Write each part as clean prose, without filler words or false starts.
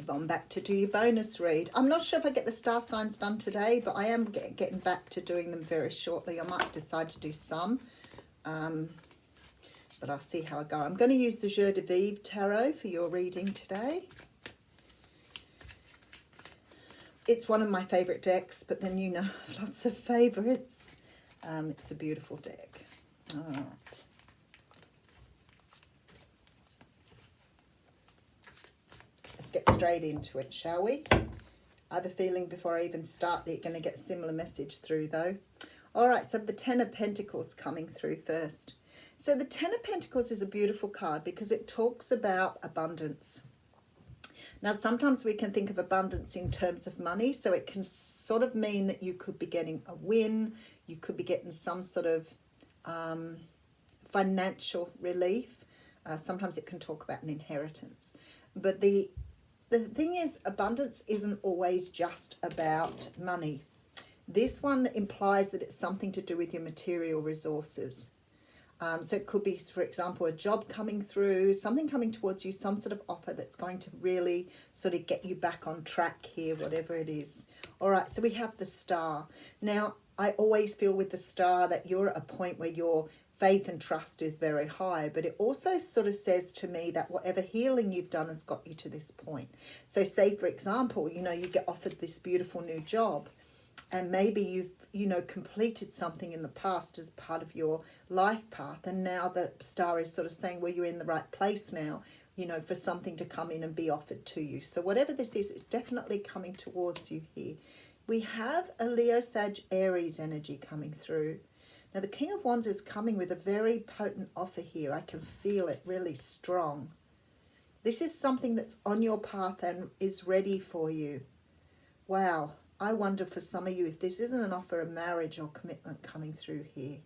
move on back to do your bonus read. I'm not sure if I get the star signs done today, but I am getting back to doing them very shortly. I might decide to do some, but I'll see how I go. I'm going to use the Jour de Vivre Tarot for your reading today. It's one of my favourite decks, but then you know lots of favourites. It's a beautiful deck. All right. Let's get straight into it, shall we? I have a feeling before I even start that you're going to get a similar message through, though. All right, so the Ten of Pentacles coming through first. So the Ten of Pentacles is a beautiful card because it talks about abundance. Now, sometimes we can think of abundance in terms of money, so it can sort of mean that you could be getting a win, you could be getting some sort of financial relief. Sometimes it can talk about an inheritance. But the thing is, abundance isn't always just about money. This one implies that it's something to do with your material resources. So it could be, for example, a job coming through, something coming towards you, some sort of offer that's going to really sort of get you back on track here, whatever it is. All right, so we have the Star. Now, I always feel with the Star that you're at a point where your faith and trust is very high, but it also sort of says to me that whatever healing you've done has got you to this point. So say, for example, you know, you get offered this beautiful new job, and maybe you've, you know, completed something in the past as part of your life path. And now the Star is sort of saying, well, you're in the right place now, you know, for something to come in and be offered to you. So whatever this is, it's definitely coming towards you here. We have a Leo, Sag, Aries energy coming through. Now the King of Wands is coming with a very potent offer here. I can feel it really strong. This is something that's on your path and is ready for you. Wow. I wonder for some of you if this isn't an offer of marriage or commitment coming through here.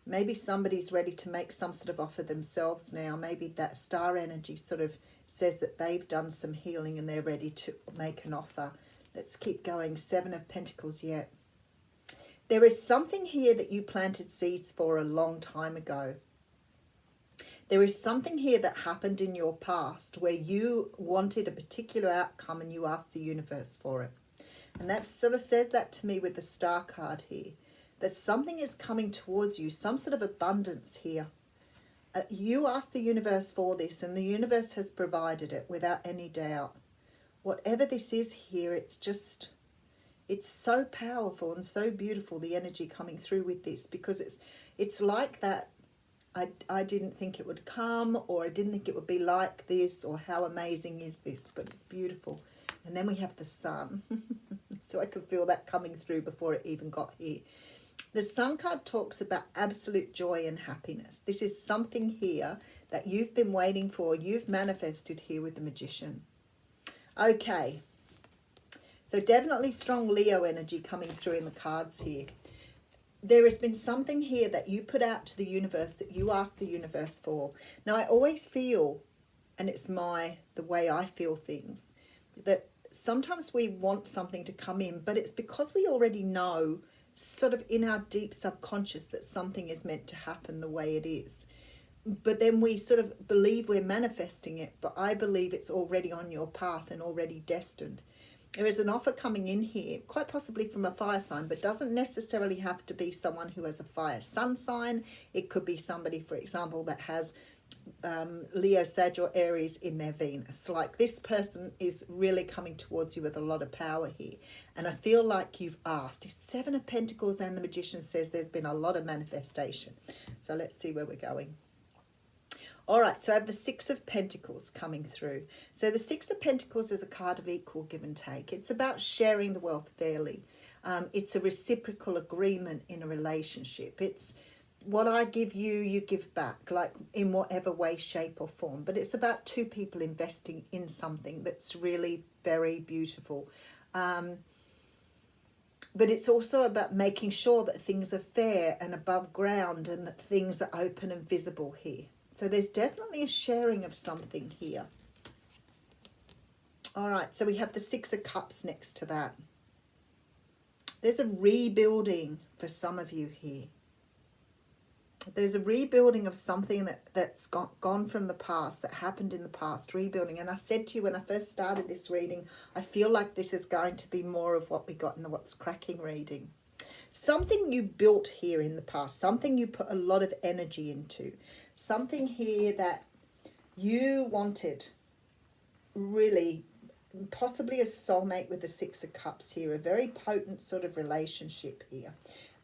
Maybe somebody's ready to make some sort of offer themselves now. Maybe that Star energy sort of says that they've done some healing and they're ready to make an offer. Let's keep going. Seven of Pentacles yet. There is something here that you planted seeds for a long time ago. There is something here that happened in your past where you wanted a particular outcome and you asked the universe for it. And that sort of says that to me with the Star card here, that something is coming towards you, some sort of abundance here. You asked the universe for this and the universe has provided it without any doubt. Whatever this is here, it's so powerful and so beautiful, the energy coming through with this, because it's like that. I didn't think it would come, or I didn't think it would be like this, or how amazing is this, but it's beautiful. And then we have the Sun. So I could feel that coming through before it even got here. The Sun card talks about absolute joy and happiness. This is something here that you've been waiting for. You've manifested here with the Magician. Okay. So definitely strong Leo energy coming through in the cards here. There has been something here that you put out to the universe that you asked the universe for. Now, I always feel, and it's the way I feel things, that sometimes we want something to come in, but it's because we already know sort of in our deep subconscious that something is meant to happen the way it is. But then we sort of believe we're manifesting it, but I believe it's already on your path and already destined. There is an offer coming in here, quite possibly from a fire sign, but doesn't necessarily have to be someone who has a fire sun sign. It could be somebody, for example, that has Leo, Sag, or Aries in their Venus. Like, this person is really coming towards you with a lot of power here. And I feel like you've asked. Seven of Pentacles and the Magician says there's been a lot of manifestation. So let's see where we're going. All right, so I have the Six of Pentacles coming through. So the Six of Pentacles is a card of equal give and take. It's about sharing the wealth fairly. It's a reciprocal agreement in a relationship. It's what I give you, you give back, like in whatever way, shape or form. But it's about two people investing in something that's really very beautiful. But it's also about making sure that things are fair and above ground and that things are open and visible here. So there's definitely a sharing of something here. All right, so we have the Six of Cups next to that. There's a rebuilding for some of you here. there's a rebuilding of something that's gone from the past, that happened in the past, rebuilding. And I said to you when I first started this reading, I feel like this is going to be more of what we got in the What's Cracking reading. Something you built here in the past, something you put a lot of energy into, something here that you wanted, really, possibly a soulmate with the Six of Cups here, a very potent sort of relationship here.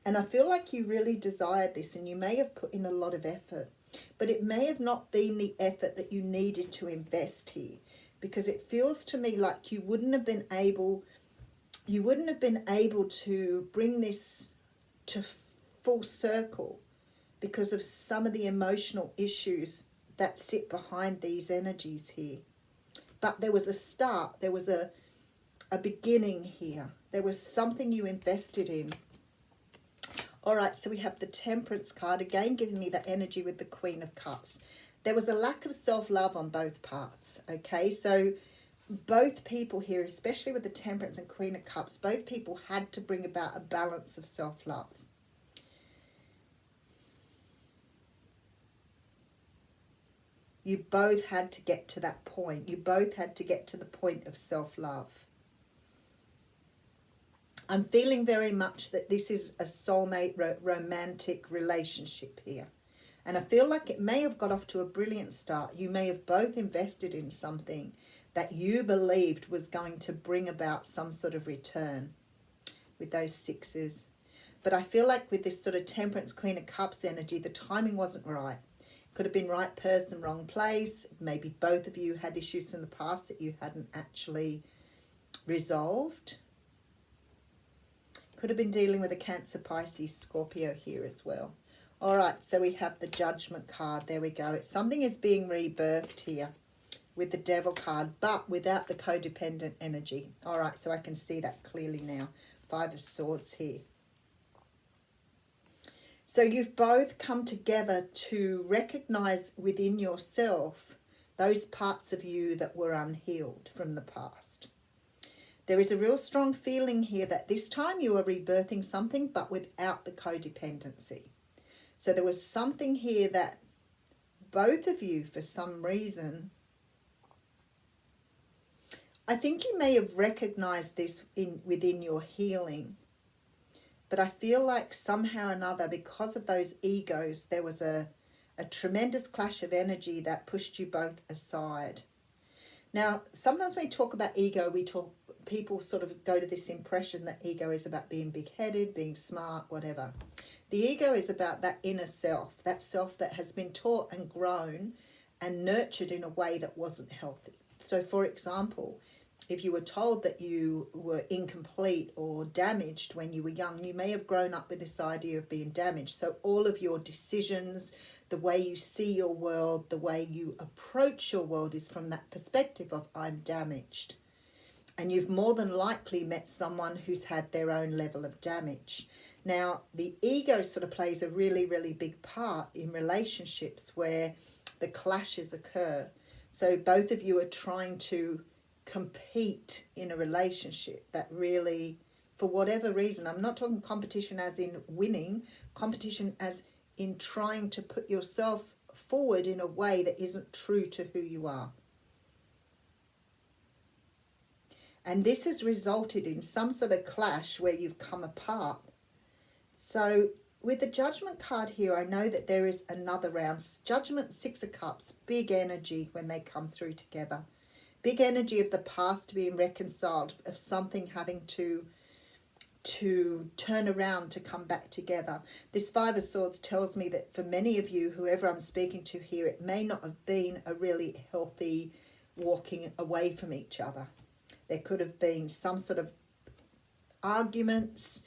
And I feel like you really desired this, and you may have put in a lot of effort, but it may have not been the effort that you needed to invest here, because it feels to me like you wouldn't have been able to bring this to full circle because of some of the emotional issues that sit behind these energies here. But there was a start, there was a beginning here. There was something you invested in. All right, so we have the Temperance card, again giving me that energy with the Queen of Cups. There was a lack of self-love on both parts, okay? So both people here, especially with the Temperance and Queen of Cups, both people had to bring about a balance of self-love. You both had to get to that point. You both had to get to the point of self-love. I'm feeling very much that this is a soulmate romantic relationship here. And I feel like it may have got off to a brilliant start. You may have both invested in something that you believed was going to bring about some sort of return with those sixes. But I feel like with this sort of Temperance, Queen of Cups energy, the timing wasn't right. Could have been right person, wrong place. Maybe both of you had issues in the past that you hadn't actually resolved. Could have been dealing with a Cancer, Pisces, Scorpio here as well. All right, so we have the Judgment card. There we go. Something is being rebirthed here with the Devil card, but without the codependent energy. All right, so I can see that clearly now. Five of Swords here. So you've both come together to recognize within yourself those parts of you that were unhealed from the past. There is a real strong feeling here that this time you are rebirthing something, but without the codependency. So there was something here that both of you, for some reason, I think you may have recognized this within your healing. But I feel like somehow or another, because of those egos, there was a tremendous clash of energy that pushed you both aside. Now, sometimes when we talk about ego, people sort of go to this impression that ego is about being big-headed, being smart, whatever. The ego is about that inner self that has been taught and grown and nurtured in a way that wasn't healthy. So, for example, if you were told that you were incomplete or damaged when you were young, you may have grown up with this idea of being damaged. So all of your decisions, the way you see your world, the way you approach your world is from that perspective of I'm damaged. And you've more than likely met someone who's had their own level of damage. Now, the ego sort of plays a really, really big part in relationships where the clashes occur. So both of you are trying to compete in a relationship that really, for whatever reason, I'm not talking competition as in winning, competition as in trying to put yourself forward in a way that isn't true to who you are. And this has resulted in some sort of clash where you've come apart. So with the Judgment card here, I know that there is another round. Judgment, Six of Cups, big energy when they come through together. Big energy of the past being reconciled, of something having to turn around to come back together. This Five of Swords tells me that for many of you, whoever I'm speaking to here, it may not have been a really healthy walking away from each other. There could have been some sort of arguments.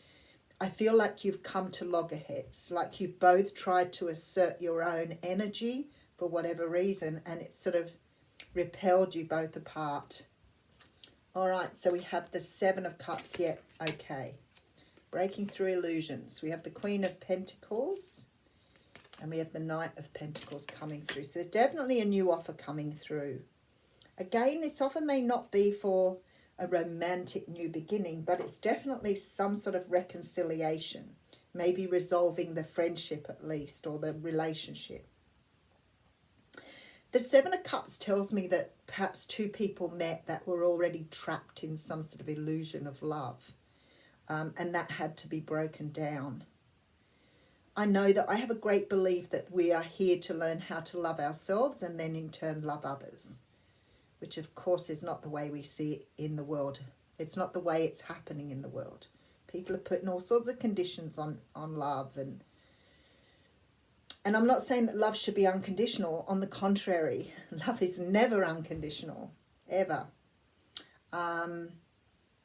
I feel like you've come to loggerheads, like you've both tried to assert your own energy for whatever reason, and it's sort of repelled you both apart. All right, so we have the Seven of Cups here. Okay, breaking through illusions. We have the Queen of Pentacles and we have the Knight of Pentacles coming through. So there's definitely a new offer coming through. Again, this offer may not be for a romantic new beginning, but it's definitely some sort of reconciliation. maybe resolving the friendship at least, or the relationship. The Seven of Cups tells me that perhaps two people met that were already trapped in some sort of illusion of love, and that had to be broken down. I know that I have a great belief that we are here to learn how to love ourselves and then in turn love others, which of course is not the way we see it in the world. It's not the way it's happening in the world. People are putting all sorts of conditions on love, and I'm not saying that love should be unconditional. On the contrary, love is never unconditional, ever.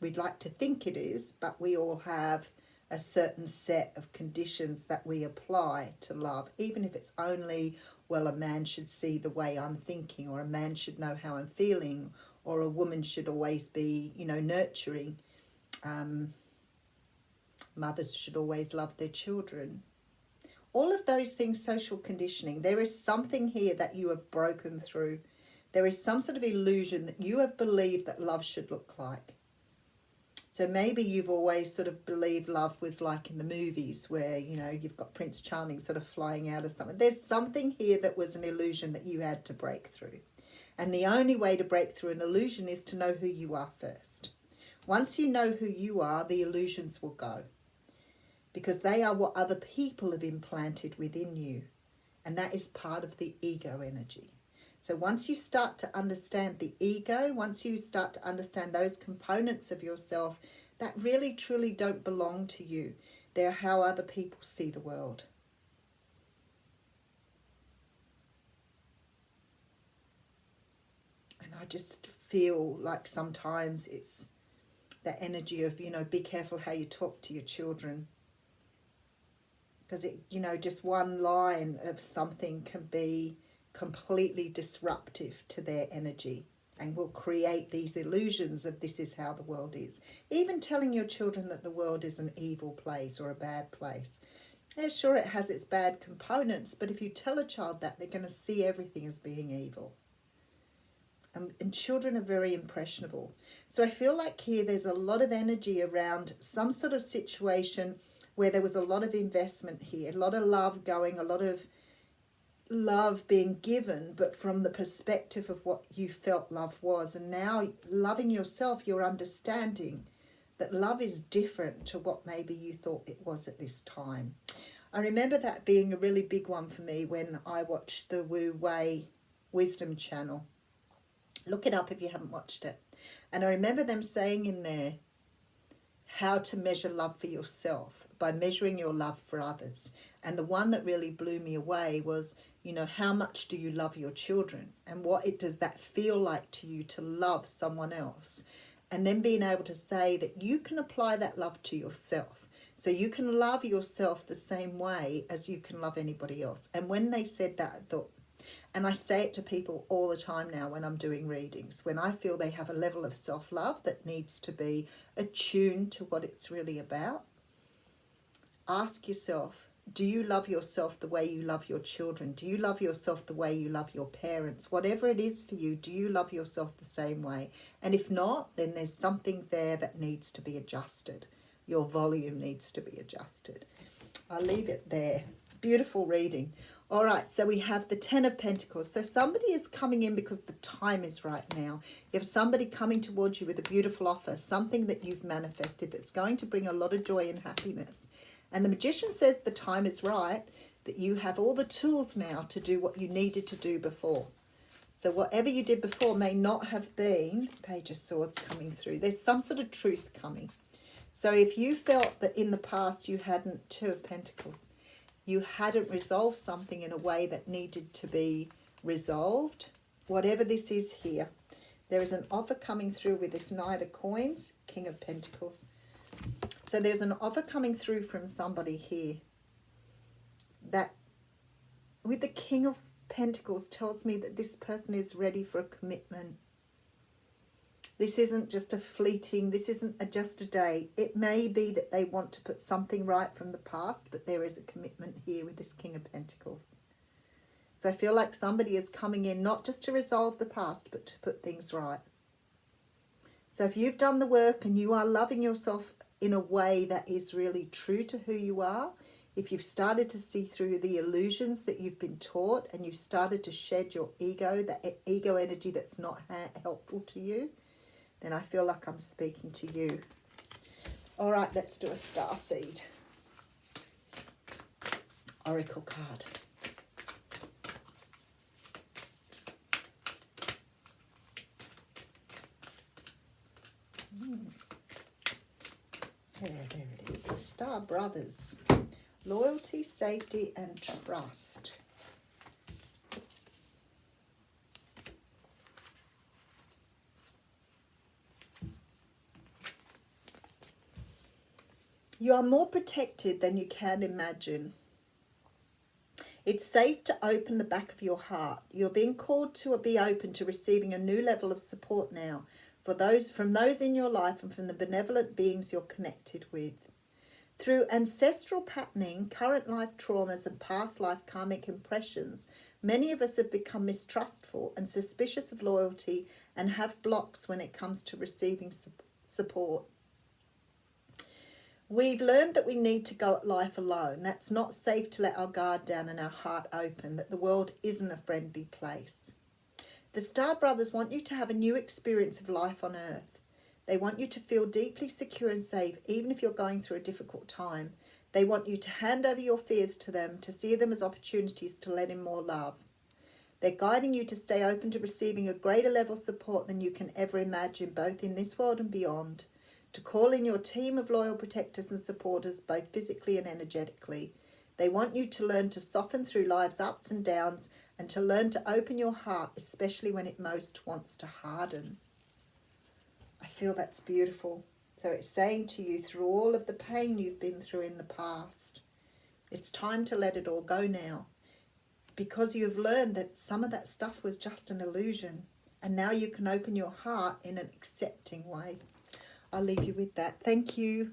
We'd like to think it is, but we all have a certain set of conditions that we apply to love, even if it's only, well, a man should see the way I'm thinking, or a man should know how I'm feeling, or a woman should always be, nurturing. Mothers should always love their children. All of those things, social conditioning. There is something here that you have broken through. There is some sort of illusion that you have believed that love should look like. So maybe you've always sort of believed love was like in the movies where, you've got Prince Charming sort of flying out of something. There's something here that was an illusion that you had to break through. And the only way to break through an illusion is to know who you are first. Once you know who you are, the illusions will go, because they are what other people have implanted within you. And that is part of the ego energy. So once you start to understand the ego, once you start to understand those components of yourself that really truly don't belong to you, they're how other people see the world. And I just feel like sometimes it's that energy of, be careful how you talk to your children. Because just one line of something can be completely disruptive to their energy and will create these illusions of this is how the world is. Even telling your children that the world is an evil place or a bad place. Yeah, sure, it has its bad components, but if you tell a child that, they're going to see everything as being evil. And children are very impressionable. So I feel like here there's a lot of energy around some sort of situation where there was a lot of investment here, a lot of love going, a lot of love being given, but from the perspective of what you felt love was. And now loving yourself, you're understanding that love is different to what maybe you thought it was at this time. I remember that being a really big one for me when I watched the Wu Wei Wisdom channel. Look it up if you haven't watched it. And I remember them saying in there how to measure love for yourself by measuring your love for others. And the one that really blew me away was, how much do you love your children? And does that feel like to you to love someone else? And then being able to say that you can apply that love to yourself. So you can love yourself the same way as you can love anybody else. And when they said that, I thought, and I say it to people all the time now when I'm doing readings, when I feel they have a level of self-love that needs to be attuned to what it's really about, ask yourself, do you love yourself the way you love your children? Do you love yourself the way you love your parents? Whatever it is for you, do you love yourself the same way? And if not, then there's something there that needs to be adjusted. Your volume needs to be adjusted. I'll leave it there. Beautiful reading. All right, so we have the Ten of Pentacles. So somebody is coming in because the time is right now. You have somebody coming towards you with a beautiful offer, something that you've manifested that's going to bring a lot of joy and happiness. And the Magician says the time is right, that you have all the tools now to do what you needed to do before. So whatever you did before may not have been, Page of Swords coming through. There's some sort of truth coming. So if you felt that in the past you hadn't, Two of Pentacles, you hadn't resolved something in a way that needed to be resolved, whatever this is here, there is an offer coming through with this Knight of Coins, King of Pentacles. So there's an offer coming through from somebody here that with the King of Pentacles tells me that this person is ready for a commitment. This isn't just a fleeting, this isn't just a day. It may be that they want to put something right from the past, but there is a commitment here with this King of Pentacles. So I feel like somebody is coming in not just to resolve the past, but to put things right. So if you've done the work and you are loving yourself in a way that is really true to who you are, if you've started to see through the illusions that you've been taught and you've started to shed your ego, that ego energy that's not helpful to you, then I feel like I'm speaking to you. All right, let's do a Starseed Oracle card. There it is. The Star Brothers. Loyalty, safety, and trust. You are more protected than you can imagine. It's safe to open the back of your heart. You're being called to be open to receiving a new level of support now from those in your life and from the benevolent beings you're connected with. Through ancestral patterning, current life traumas, and past life karmic impressions, many of us have become mistrustful and suspicious of loyalty and have blocks when it comes to receiving support. We've learned that we need to go at life alone. That's not safe to let our guard down and our heart open, that the world isn't a friendly place. The Star Brothers want you to have a new experience of life on Earth. They want you to feel deeply secure and safe, even if you're going through a difficult time. They want you to hand over your fears to them, to see them as opportunities to let in more love. They're guiding you to stay open to receiving a greater level of support than you can ever imagine, both in this world and beyond. To call in your team of loyal protectors and supporters, both physically and energetically. They want you to learn to soften through life's ups and downs and to learn to open your heart, especially when it most wants to harden. I feel that's beautiful. So it's saying to you, through all of the pain you've been through in the past, it's time to let it all go now, because you've learned that some of that stuff was just an illusion, and now you can open your heart in an accepting way. I'll leave you with that. Thank you.